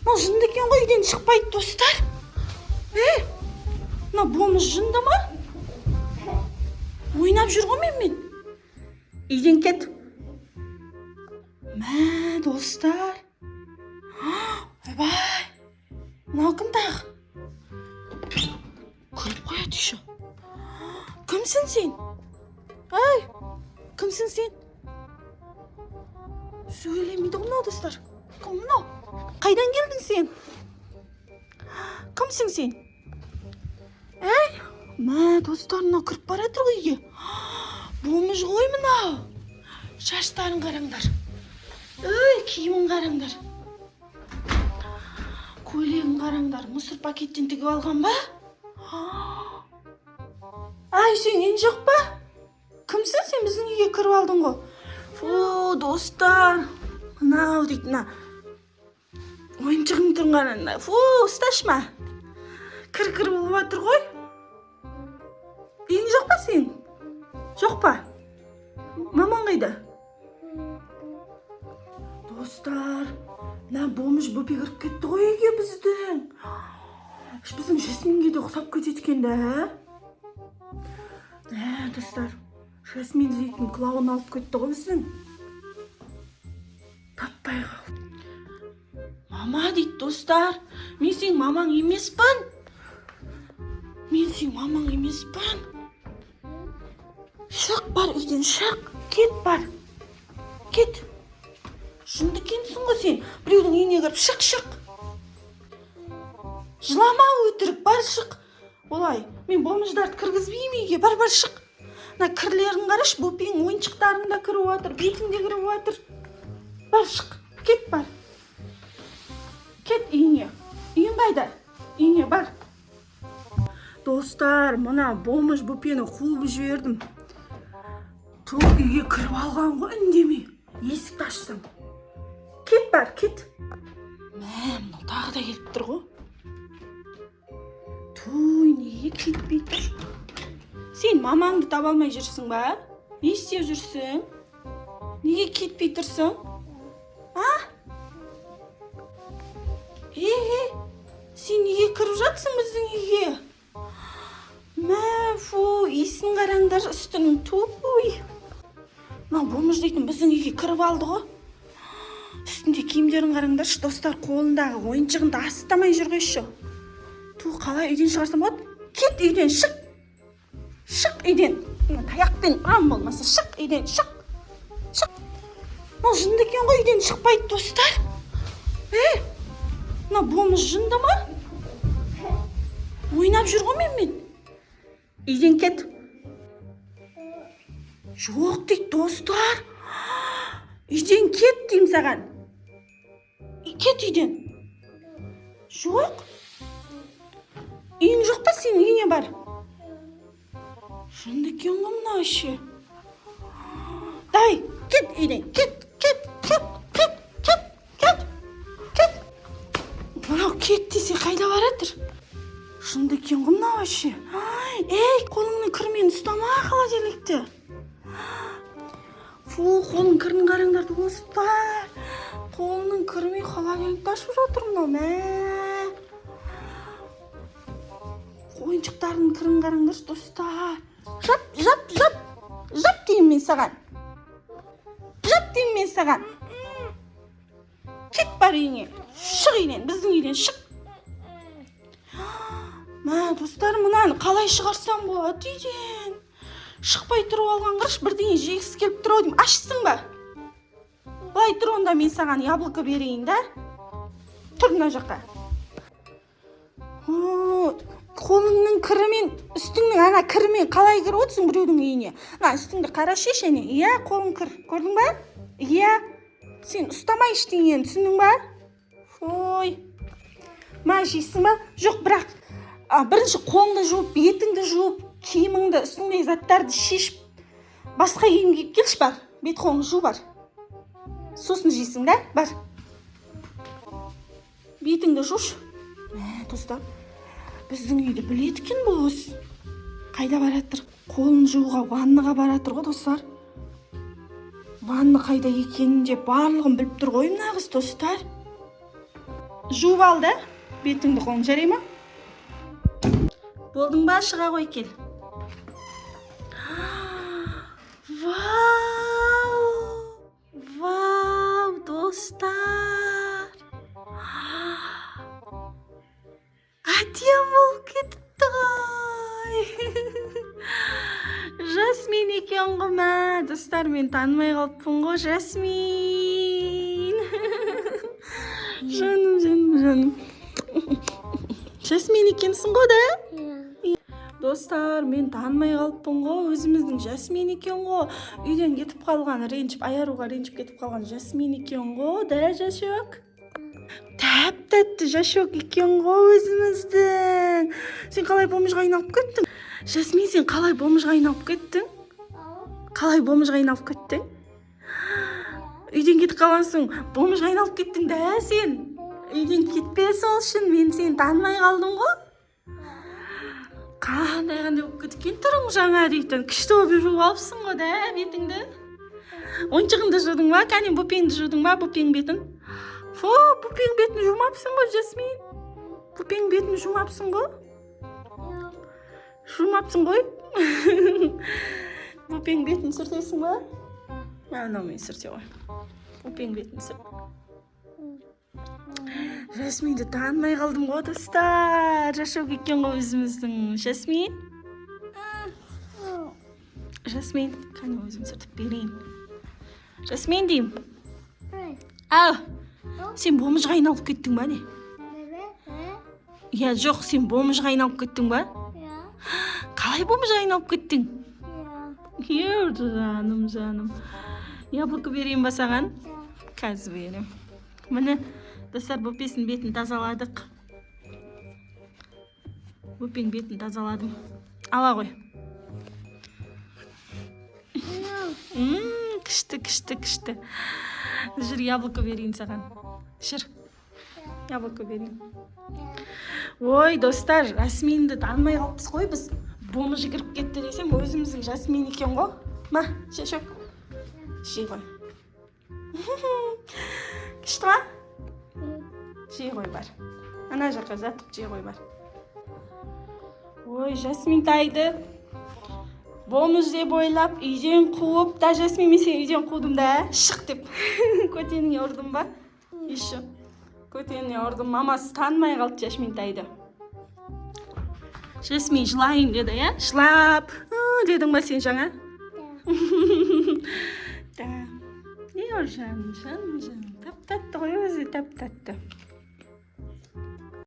Мына жынды екен ғой, үйден шықпайды достар. Мына болмыш жынды ма? Ойнап жүр ғой мен. Үйден кет. Мә, достар. Ойбай. Мынау кім тағы? Күліп қояды еще. Кімсің сен? Ай, кімсің сен? Сөйлемейді ғой мынау достар. Кім мынау? Қайдан келдің сен? Кімсің сен? Мә, достар, мынау кіріп баратыр ғой үйге. Болмыш ғой мынау. Шаштарын қараңдар. Киімін қараңдар. Көйлегін қараңдар. Мұсыр пакеттен тігіп алған ба? Ай, сен ен жоқ па? Кімсің сен, біздің үйге кіріп алдың ғой? Достар. Мынау дейді, мына. Ойыншығың тұрын қараңдар. Ұсташма. Кір болып жатыр ғой. Ең жоқ па сен? Жоқ па? Маман қайда? Достар, мына болмыш бөпе кіріп кетті ғой үйге біздің. Біздің Жасминге де ұқсап кетеді екен да. Достар, Жасмин дейтін құлауын алып кетті ғой біздің. Таппай қалды. Мама дейді достар, мен сен мамаң емеспін. Мен сен мамаң емеспін. Шық бар үйден, шық. Кет бар. Кет. Жынды кенсің ғой сен. Біреудің үйіне кіріп шық. Жылама өтірік, бар шық. Олай, мен болмыждарды кіргізбеймін үйге, бар шық. Мына кірлерін қараш, бөпең ойыншықтарың да кіріп жатыр, бетің де кіріп жатыр. Бар шық, кет бар. Кет үйіне. Үйің қайда? Үйіне бар. Достар, мына болмыш бөпені қуып жібердім. Үйге кіріп алған ғой, үндемей. Есікті ашсам. Кет бар, кет. Мынау тағы да келіп тұр ғой. Неге кетпей тұр? Сен мамаңды таба алмай жүрсің ба? Не істеп жүрсің? Неге кетпей тұрсың? Сен неге кіріп жатсың біздің үйге? Иісін қараңдар үстінің. Мынау болмыш дейтін біздің үйге кіріп алды ғой. Үстінде киімдерін қараңдаршы, достар, қолындағы ойыншығын да астамай жүр ғой. Қалай үйден шығарсам болады? Кет үйден, шық. Шық үйден. Таяқпен ұрам болмаса, шық үйден, шық. Мынау жынды екен ғой, үйден шықпайды достар. Мынау болмыш жынды ма? Ойнап жүр ғой мен. Үйден кет. Жоқ дейді достар. Үйден кет деймін саған. Кет үйден. Жоқ. Үйің жоқ па сен, үйіне бар. Жынды екен ғой мынау ше. Дай, кет үйден, кет. Мынау кет десе қайда баратыр? Жынды екен ғой мынау ше. Қолыңның кірмен ұстама холодильникті. Қолың кірін қараңдар достар. Қолының кірмен холодильникті ашып жатыр мынау. Ойыншықтардың кірін қараңдар достар. Жап деймін мен саған. Кет бар үйіне. Шық үйден, біздің үйден шық. Достар, мынаны қалай шығарсам болады үйден? Шықпай тұрып алған қараш, бірдеңе жегісі келіп тұр деймін. Ашсың ба? Былай тұр, онда мен саған яблоко берейін да. Тұр мына жаққа. Қолыңның кірімен, үстіңнің ана кірімен қалай кіріп отырсың біреудің үйіне? Үстіңді қарашы ене. Қолың кір. Көрдің ба? Сен ұстамай ештеңені, түсіндің ба? Жейсің ба? Жоқ, бірақ бірінші қолыңды жуып, бетіңді жуып, киіміңді, үстіңдегі заттарды шешіп, басқа киім киіп келші, бар. Бет қолыңды жу, бар. Сосын жейсің да? Бар. Бетіңді жуш. Достар, біздің үйді біледі екен бұл өз. Қайда баратыр? Қолын жууға ваннаға баратыр ғой достар. Ванна қайда екенін де барлығын біліп тұр ғой мына қыз достар. жуып ал да бетіңді қолың, жарай ма? Болдың ба? Шыға қой, кел. Вау, достар. Әдем болып кетіпті ғой. Жасмин екен ғой ма? Достар, мен танымай қалыппын ғой, Жасмин. Жаным. Жасмин екенсің ғой да? Достар, мен танымай қалыппын ғой, өзіміздің Жасмин екен ғой. Үйден кетіп қалған, аяруға ренжіп кетіп қалған Жасмин екен ғой, да, Жашок? Тәп-тәтті Жашок екен ғой өзіміздің. Сен қалай бомжға айналып кеттің? Жасмин, сен қалай бомжға айналып кеттің? Үйден кетіп қалғансың, бомжға айналып кеттің да сен? Үйден кетпе сол үшін, мен сені танымай қалдым ғой. Қандай болып кеткен тұрың жаңа дейтін. Күшті болып жуып алыпсың ғой да бетіңді. Ойыншығыңды жудың ба? Кәне бұпеңді жудың ба? Бұпең бетін. Бұпең бетін жумапсың ғой, Жасмин. Бұпең бетін жумапсың ғой? Жумапсың ғой? Бұпең бетін сүртесің ба? Анаумен сүрте ғой. Бұпең бетін сүрт. Жасминді танымай қалдым ғой, достар. Жашок екен ғой өзіміздің Жасмин. Жасмин, қане өзім сүртіп берейін. Жасмин дейм. Ау, сен бомжға айналып кеттің ба не? Я, жоқ, сен бомжға айналып кеттің ба? Қалай бомжға айналып кеттің? Жаным. Яблоко берейін ба саған? Қазір берем. Міне, достар, Бұпесін бетін тазаладық. Бұпең бетін тазаладым. Ала ғой. Күшті. Жүр, яблоко берейін саған. Жүр, яблоко берейін. Ой, достар, Жасминді танымай қалыппыз ғой біз. Бомжы кіріп кетті десем, өзіміздің Жасмин екен ғой. Ма, Жашок. Жей ғой. Күшті ма? Жей ғой бар. Ана жаққа жатып жей ғой бар. Ой, Жасмин тайды. Бомж деп ойлап, үйден қуып, да Жасмин, мен сені үйден қудым да, шық деп. Көтеніңе ұрдым ба? Еще. Көтеніне ұрдым. Мамасы танымай қалды Жасмин тайды. Жасмин жылайын деді, я? Жылап. Дедің ба сен жаңа? Да. Не ор жаным. Тап-татты ғой өзі, тап-татты.